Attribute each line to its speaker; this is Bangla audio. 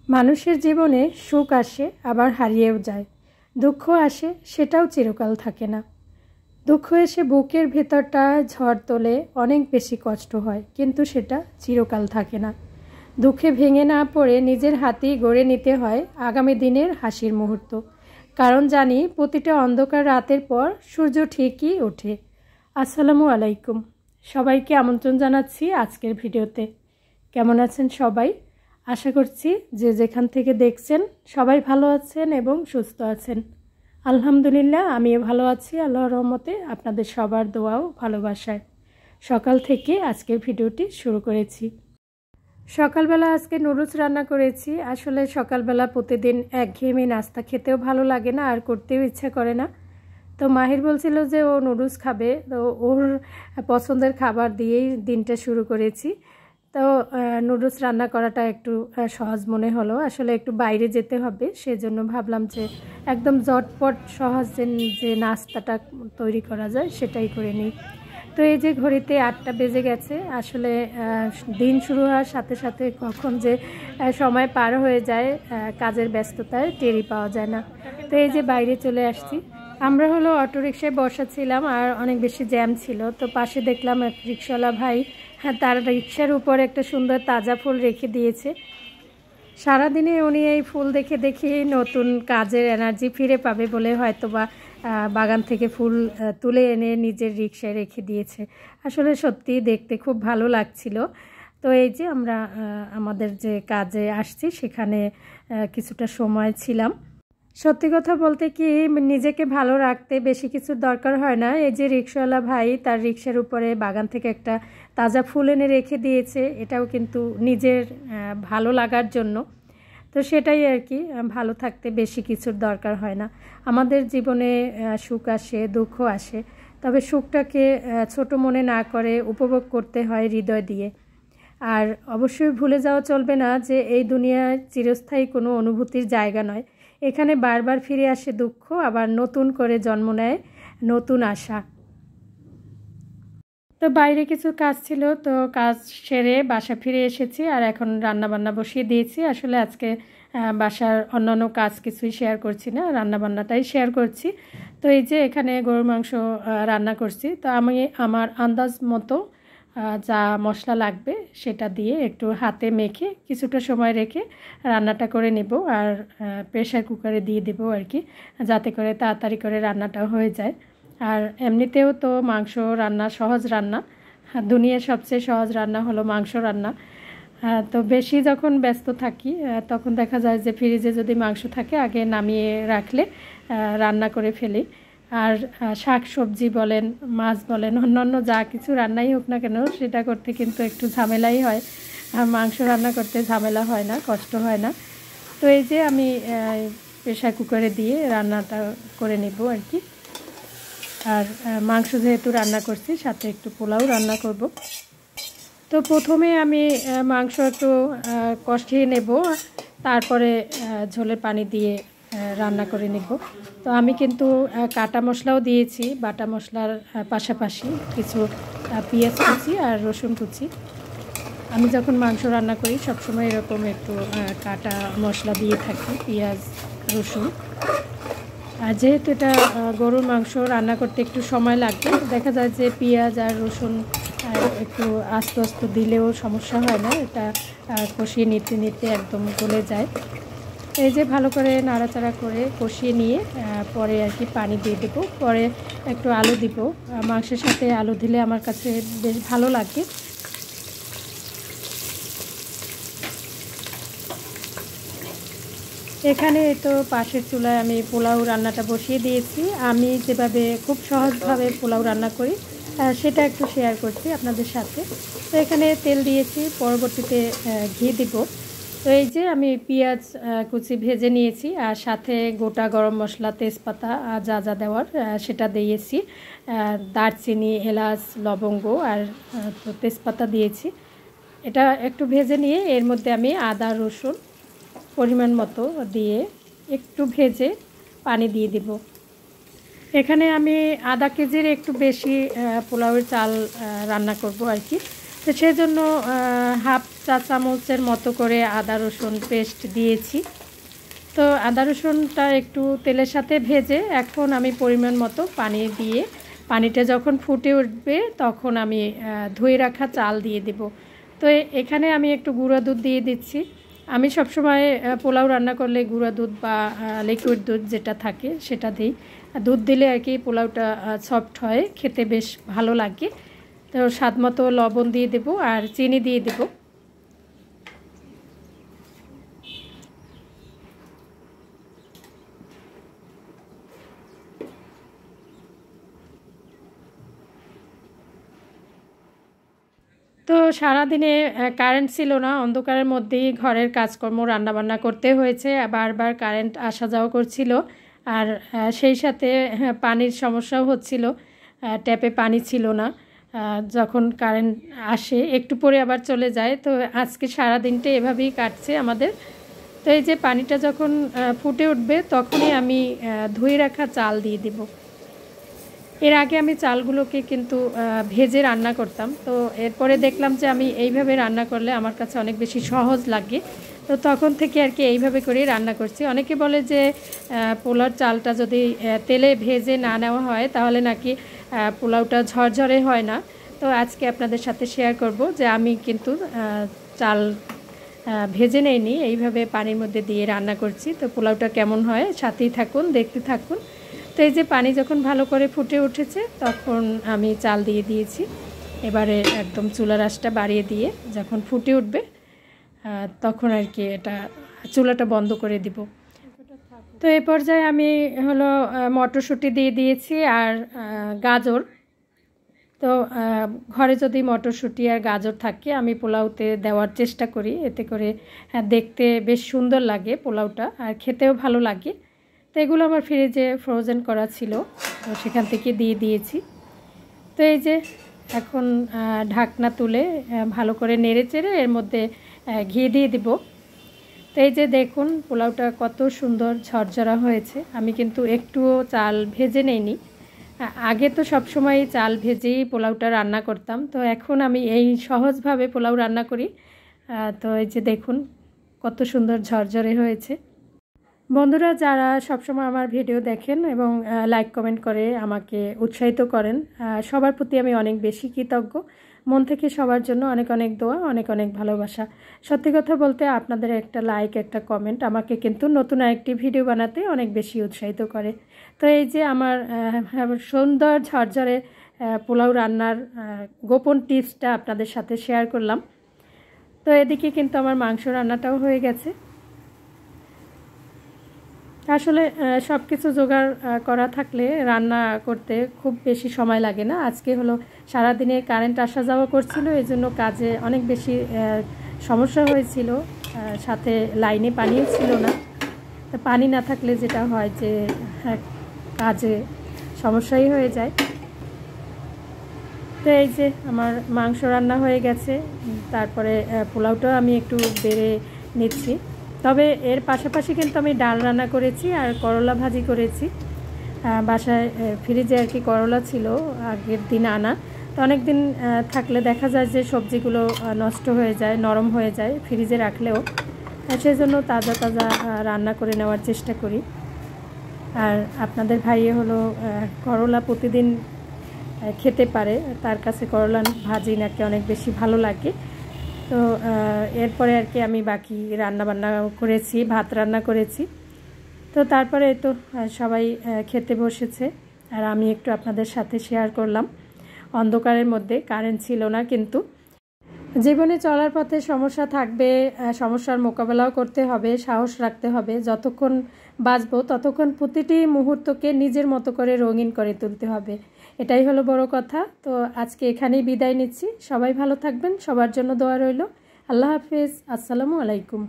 Speaker 1: মানুষের জীবনে সুখ আসে আবার হারিয়েও যায়, দুঃখ আসে সেটাও চিরকাল থাকে না। দুঃখ এসে বুকের ভেতরটা ঝড় তোলে, অনেক বেশি কষ্ট হয়, কিন্তু সেটা চিরকাল থাকে না। দুঃখে ভেঙে না পড়ে নিজের হাতেই গড়ে নিতে হয় আগামী দিনের হাসির মুহূর্ত। কারণ জানি প্রতিটা অন্ধকার রাতের পর সূর্য ঠিকই ওঠে। আসসালামু আলাইকুম, সবাইকে আমন্ত্রণ জানাচ্ছি আজকের ভিডিওতে। কেমন আছেন সবাই? আশা করছি যে যেখান থেকে দেখছেন সবাই ভালো আছেন এবং সুস্থ আছেন। আলহামদুলিল্লাহ, আমিও ভালো আছি আল্লাহর রহমতে, আপনাদের সবার দোয়া ও ভালোবাসায়। সকাল থেকে আজকের ভিডিওটি শুরু করেছি। সকালবেলা আজকে নুডলস রান্না করেছি। আসলে সকালবেলা প্রতিদিন একঘেয়েমি নাস্তা খেতেও ভালো লাগে না, আর করতেও ইচ্ছা করে না। তো মাহির বলছিল যে ও নুডলস খাবে, তো ওর পছন্দের খাবার দিয়েই দিনটা শুরু করেছি। তো নুডলস রান্না করাটা একটু সহজ মনে হলো। আসলে একটু বাইরে যেতে হবে, সেজন্য ভাবলাম যে একদম ঝটপট সহজ যে নাস্তাটা তৈরি করা যায় সেটাই করে নিই। তো এই যে ঘড়িতে 8টা বেজে গেছে। আসলে দিন শুরু হওয়ার সাথে সাথে কখন যে সময় পার হয়ে যায় কাজের ব্যস্ততায় টেরই পাওয়া যায় না। তো এই যে বাইরে চলে আসছি। আমরা হলো অটোরিকশায় বসা ছিলাম আর অনেক বেশি জ্যাম ছিল। তো পাশে দেখলাম এক রিক্সাওয়ালা ভাই, তার রিক্সার উপর একটা সুন্দর তাজা ফুল রেখে দিয়েছে। সারাদিনে উনি এই ফুল দেখে দেখে নতুন কাজের এনার্জি ফিরে পাবে বলে হয়তোবা বাগান থেকে ফুল তুলে এনে নিজের রিক্সায় রেখে দিয়েছে। আসলে সত্যি দেখতে খুব ভালো লাগছিল। তো এই যে আমরা আমাদের যে কাজে আসছি সেখানে কিছুটা সময় ছিলাম। সত্যি কথা বলতে কি, নিজেকে ভালো রাখতে বেশি কিছুর দরকার হয় না। এই যে রিক্সাওয়ালা ভাই তার রিক্সার উপরে বাগান থেকে একটা তাজা ফুল এনে রেখে দিয়েছে, এটাও কিন্তু নিজের ভালো লাগার জন্য। তো সেটাই আর কি, ভালো থাকতে বেশি কিছুর দরকার হয় না। আমাদের জীবনে সুখ আসে, দুঃখ আসে, তবে সুখটাকে ছোট মনে না করে উপভোগ করতে হয় হৃদয় দিয়ে। আর অবশ্যই ভুলে যাওয়া চলবে না যে এই দুনিয়ায় চিরস্থায়ী কোনো অনুভূতির জায়গা নয়। এখানে বারবার ফিরে আসে দুঃখ, আবার নতুন করে জন্ম নেয় নতুন আশা। তো বাইরে কিছু কাজ ছিল, তো কাজ সেরে বাসা ফিরে এসেছি আর এখন রান্নাবান্না বসিয়ে দিয়েছি। আসলে আজকে বাসার অন্যান্য কাজ কিছুই শেয়ার করছি না, রান্নাবান্নাটাই শেয়ার করছি। তো এই যে এখানে গরুর মাংস রান্না করছি। তো আমি আমার আন্দাজ মতো যা মশলা লাগবে সেটা দিয়ে একটু হাতে মেখে কিছুটা সময় রেখে রান্নাটা করে নেব, আর প্রেশার কুকারে দিয়ে দেবো আর কি, যাতে করে তাড়াতাড়ি করে রান্নাটা হয়ে যায়। আর এমনিতেও তো মাংস রান্না সহজ রান্না, দুনিয়ার সবচেয়ে সহজ রান্না হলো মাংস রান্না। তো বেশি যখন ব্যস্ত থাকি তখন দেখা যায় যে ফ্রিজে যদি মাংস থাকে আগে নামিয়ে রাখলে রান্না করে ফেলি। আর শাক সবজি বলেন, মাছ বলেন, অন্যান্য যা কিছু রান্নাই হোক না কেন সেটা করতে কিন্তু একটু ঝামেলাই হয়। মাংস রান্না করতে ঝামেলা হয় না, কষ্ট হয় না। তো এই যে আমি প্রেশার কুকারে দিয়ে রান্নাটা করে নেব আর কি। আর মাংস যেহেতু রান্না করছি, সাথে একটু পোলাও রান্না করব। তো প্রথমে আমি মাংস একটু কষিয়ে নেব, তারপরে ঝোলের পানি দিয়ে রান্না করে নেব। তো আমি কিন্তু কাটা মশলাও দিয়েছি, বাটা মশলার পাশাপাশি কিছু পেঁয়াজ কুচি আর রসুন কুচি। আমি যখন মাংস রান্না করি সবসময় এরকম একটু কাটা মশলা দিয়ে থাকি, পেঁয়াজ রসুন। আর যেহেতু এটা গরুর মাংস রান্না করতে একটু সময় লাগবে, দেখা যায় যে পেঁয়াজ আর রসুন একটু আস্তে আস্তে দিলেও সমস্যা হয় না, এটা কষিয়ে নিতে নিতে একদম গলে যায়। এই যে ভালো করে নাড়াচাড়া করে কষিয়ে নিয়ে পরে আর কি পানি দিয়ে দেবো, পরে একটু আলু দিব। মাংসের সাথে আলু দিলে আমার কাছে বেশ ভালো লাগে। এখানে তো পাশের চুলায় আমি পোলাও রান্নাটা বসিয়ে দিয়েছি। আমি যেভাবে খুব সহজভাবে পোলাও রান্না করি সেটা একটু শেয়ার করছি আপনাদের সাথে। তো এখানে তেল দিয়েছি, পরবর্তীতে ঘি দিব। তো এই যে আমি পেঁয়াজ কুচি ভেজে নিয়েছি, আর সাথে গোটা গরম মশলা, তেজপাতা যা যা দেওয়ার সেটা দিয়েছি। দারচিনি, এলাচ, লবঙ্গ আর তেজপাতা দিয়েছি। এটা একটু ভেজে নিয়ে এর মধ্যে আমি আদা রসুন পরিমাণ মতো দিয়ে একটু ভেজে পানি দিয়ে দিব। এখানে আমি আধা কেজির একটু বেশি পোলাওয়ের চাল রান্না করব আর কি। তো সেজন্য হাফ চা চামচের মতো করে আদা রসুন পেস্ট দিয়েছি। তো আদা রসুনটা একটু তেলের সাথে ভেজে এখন আমি পরিমাণ মতো পানি দিয়ে, পানিটা যখন ফুটে উঠবে তখন আমি ধুয়ে রাখা চাল দিয়ে দেব। তো এখানে আমি একটু গুঁড়া দুধ দিয়ে দিচ্ছি। আমি সবসময় পোলাও রান্না করলে গুঁড়া দুধ বা লিকুইড দুধ যেটা থাকে সেটা দিই। দুধ দিলে আর কি পোলাওটা সফট হয়, খেতে বেশ ভালো লাগে। তো স্বাদ মতো লবণ দিয়ে দেব আর চিনি দিয়ে দেব। তো সারাদিনে কারেন্ট ছিল না, অন্ধকারের মধ্যেই ঘরের কাজকর্ম রান্নাবান্না করতে হয়েছে। বারবার কারেন্ট আসা যাওয়া করছিল, আর সেই সাথে পানির সমস্যাও হচ্ছিল, ট্যাপে পানি ছিল না। যখন কারেন্ট আসে একটু পরে আবার চলে যায়। তো আজকে সারাদিনটা এভাবেই কাটছে আমাদের। তো এই যে পানিটা যখন ফুটে উঠবে তখনই আমি ধুয়ে রাখা চাল দিয়ে দেব। এর আগে আমি চালগুলোকে কিন্তু ভেজে রান্না করতাম। তো এরপরে দেখলাম যে আমি এইভাবে রান্না করলে আমার কাছে অনেক বেশি সহজ লাগে। তো তখন থেকে আর কি এইভাবে করেই রান্না করছি। অনেকে বলে যে পোলাওর চালটা যদি তেলে ভেজে না নেওয়া হয় তাহলে নাকি পোলাওটা ঝরঝরে হয় না। তো আজকে আপনাদের সাথে শেয়ার করব যে আমি কিন্তু চাল ভেজে নেইনি, এইভাবে পানির মধ্যে দিয়ে রান্না করছি। তো পোলাওটা কেমন হয় সাথেই থাকুন, দেখতে থাকুন। তো এই যে পানি যখন ভালো করে ফুটে উঠেছে তখন আমি চাল দিয়ে দিয়েছি। এবারে একদম চুলার আঁচটা বাড়িয়ে দিয়ে যখন ফুটে উঠবে তখন আর কি এটা চুলাটা বন্ধ করে দিব। তো এই পর্যায়ে আমি হলো মটরশুঁটি দিয়ে দিয়েছি আর গাজর। তো ঘরে যদি মটরশুঁটি আর গাজর থাকে আমি পোলাওতে দেওয়ার চেষ্টা করি, এতে করে দেখতে বেশ সুন্দর লাগে পোলাওটা আর খেতেও ভালো লাগে। তো এগুলো আমার ফ্রিজে ফ্রোজেন করা ছিল, তো সেখান থেকে দিয়ে দিয়েছি। তো এই যে এখন ঢাকনা তুলে ভালো করে নেড়ে চেড়ে এর মধ্যে ঘি দিয়ে দিব। তো এই যে দেখুন পোলাওটা কত সুন্দর ঝরঝরা হয়েছে। আমি কিন্তু একটুও চাল ভেজে নেইনি। আগে তো সবসময় চাল ভেজেই পোলাওটা রান্না করতাম, তো এখন আমি এই সহজভাবে পোলাও রান্না করি। তো এই যে দেখুন কত সুন্দর ঝরঝরে হয়েছে। বন্ধুরা যারা সবসময় আমার ভিডিও দেখেন এবং লাইক কমেন্ট করে আমাকে উৎসাহিত করেন, সবার প্রতি আমি অনেক বেশি কৃতজ্ঞ। মন থেকে সবার জন্য অনেক অনেক দোয়া, অনেক অনেক ভালোবাসা। সত্যি কথা বলতে আপনাদের একটা লাইক, একটা কমেন্ট আমাকে কিন্তু নতুন আরেকটি ভিডিও বানাতে অনেক বেশি উৎসাহিত করে। তো এই যে আমার সুন্দর ঝরঝরে পোলাও রান্নার গোপন টিপসটা আপনাদের সাথে শেয়ার করলাম। তো এদিকে কিন্তু আমার মাংস রান্নাটাও হয়ে গেছে। আসলে সব কিছু জোগাড় করা থাকলে রান্না করতে খুব বেশি সময় লাগে না। আজকে হলো সারাদিনে কারেন্ট আসা যাওয়া করছিল, এই জন্য কাজে অনেক বেশি সমস্যা হয়েছিল, সাথে লাইনে পানিও ছিল না। তো পানি না থাকলে যেটা হয় যে কাজে সমস্যাই হয়ে যায়। তো এই যে আমার মাংস রান্না হয়ে গেছে, তারপরে পোলাওটাও আমি একটু বেড়ে নিচ্ছি। তবে এর পাশাপাশি কিন্তু আমি ডাল রান্না করেছি আর করলা ভাজি করেছি। বাসায় ফ্রিজে আর কি করলা ছিল আগের দিন আনা, তো অনেক দিন থাকলে দেখা যায় যে সবজিগুলো নষ্ট হয়ে যায়, নরম হয়ে যায় ফ্রিজে রাখলেও। সেই জন্য তাজা তাজা রান্না করে নেওয়ার চেষ্টা করি। আর আপনাদের ভাইয়ে হলো করলা প্রতিদিন খেতে পারে, তার কাছে করলা ভাজি নাকি অনেক বেশি ভালো লাগে। তো এরপরে আর কি আমি বাকি রান্নাবান্না করেছি, ভাত রান্না করেছি। তো তারপরে তো সবাই খেতে বসেছে আর আমি একটু আপনাদের সাথে শেয়ার করলাম। অন্ধকারের মধ্যে কারেন্ট ছিল না, কিন্তু জীবনে চলার পথে সমস্যা থাকবে, সমস্যার মোকাবেলাও করতে হবে, সাহস রাখতে হবে। যতক্ষণ বাঁচবো ততক্ষণ প্রতিটি মুহূর্তকে নিজের মতো করে রঙিন করে তুলতে হবে, এটাই হলো বড় কথা। তো আজকে এখানেই বিদায় নিচ্ছি। সবাই ভালো থাকবেন, সবার জন্য দোয়া রইল। আল্লাহ হাফেজ, আসসালামু আলাইকুম।